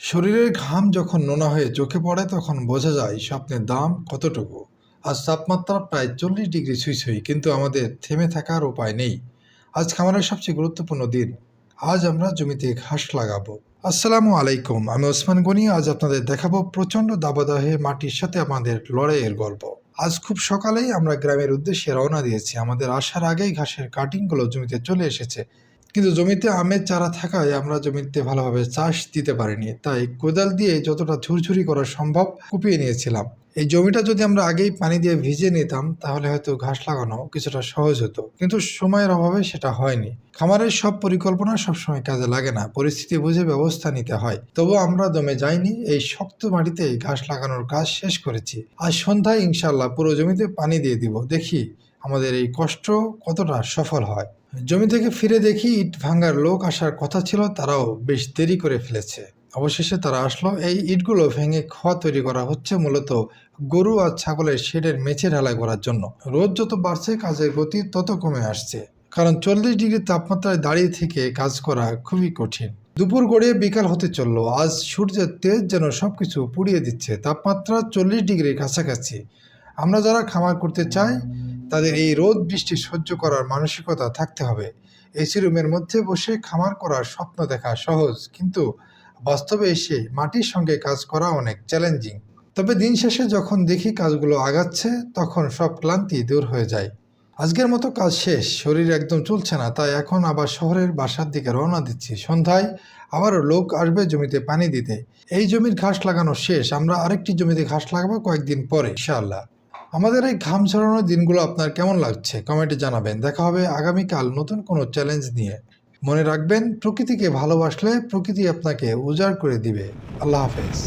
শরীরের ঘাম যখন নোনা হয়ে চোখে পড়ে তখন বোঝা যায় স্বপ্নের দাম কতটুকু। আজ তাপমাত্রা প্রায় 40 ডিগ্রি ছুঁই, কিন্তু আমাদের থেমে থাকার উপায় নেই। আজ খামারের সবচেয়ে গুরুত্বপূর্ণ দিন। আজ আমরা জমিতে ঘাস লাগাবো। আসসালামু আলাইকুম, আমি ওসমান গনি। আজ আপনাদের দেখাবো প্রচণ্ড দাবদাহে মাটির সাথে আমাদের লড়াইয়ের গল্প। আজ খুব সকালেই আমরা গ্রামের উদ্দেশ্যে রওনা দিয়েছি। আমাদের আসার আগেই ঘাসের কাটিংগুলো জমিতে চলে এসেছে, কিন্তু জমিতে আমের চারা থাকায় আমরা জমিতে ভালোভাবে চাষ দিতে পারিনি। তাই কোদাল দিয়ে যতটা ঝুরঝুরি করা সম্ভব কুপিয়ে নিয়েছিলাম। এই জমিটা যদি আমরা আগেই পানি দিয়ে ভিজিয়ে নিতাম তাহলে হয়তো ঘাস লাগানো কিছুটা সহজ হতো, কিন্তু সময়ের অভাবে সেটা হয়নি। খামারের সব পরিকল্পনা সবসময় কাজে লাগে না, পরিস্থিতি বুঝে ব্যবস্থা নিতে হয়। তবুও আমরা দমে যাইনি, এই শক্ত মাটিতে ঘাস লাগানোর কাজ শেষ করেছি। আজ সন্ধ্যায় ইনশাল্লাহ পুরো জমিতে পানি দিয়ে দিব। দেখি আমাদের এই কষ্ট কতটা সফল হয়। জমি থেকে ফিরে দেখি ইট ভাঙার লোক আসার কথা ছিল, তারাও বেশ দেরি করে ফেলেছে। অবশেষে তারা আসলো। এই ইটগুলো ভেঙে খোয়া তৈরি করা হচ্ছে, মূলত গরু আর ছাগলের শেডের মেঝে ঢালাই করার জন্য। রোদ যত বাড়ছে কাজের গতি তত কমে আসছে, কারণ 40 ডিগ্রি তাপমাত্রায় দাঁড়িয়ে থেকে কাজ করা খুবই কঠিন। দুপুর গড়িয়ে বিকাল হতে চললো। আজ সূর্যের তেজ যেন সবকিছু পুড়িয়ে দিচ্ছে। তাপমাত্রা 40 ডিগ্রির কাছাকাছি। আমরা যারা খামার করতে চাই তাদের এই রোদ বৃষ্টি সহ্য করার মানসিকতা থাকতে হবে। এসি রুমের মধ্যে বসে খামার করার স্বপ্ন দেখা সহজ, কিন্তু বাস্তবে এসে মাটির সঙ্গে কাজ করা অনেক চ্যালেঞ্জিং। তবে দিন শেষে যখন দেখি কাজগুলো আগাচ্ছে তখন সব ক্লান্তি দূর হয়ে যায়। আজকের মতো কাজ শেষ, শরীর একদম চলছে না, তাই এখন আবার শহরের বাসার দিকে রওনা দিচ্ছি। সন্ধ্যায় আবারও লোক আসবে জমিতে পানি দিতে। এই জমির ঘাস লাগানো শেষ, আমরা আরেকটি জমিতে ঘাস লাগাবো কয়েকদিন পরে ইনশাআল্লাহ। আমাদের এই ঘাম ঝরানোর দিনগুলো আপনার কেমন লাগছে কমেন্টে জানাবেন। দেখা হবে আগামীকাল নতুন কোনো চ্যালেঞ্জ নিয়ে। মনে রাখবেন, প্রকৃতিকে ভালোবাসলে প্রকৃতি আপনাকে উজাড় করে দিবে। আল্লাহ হাফেজ।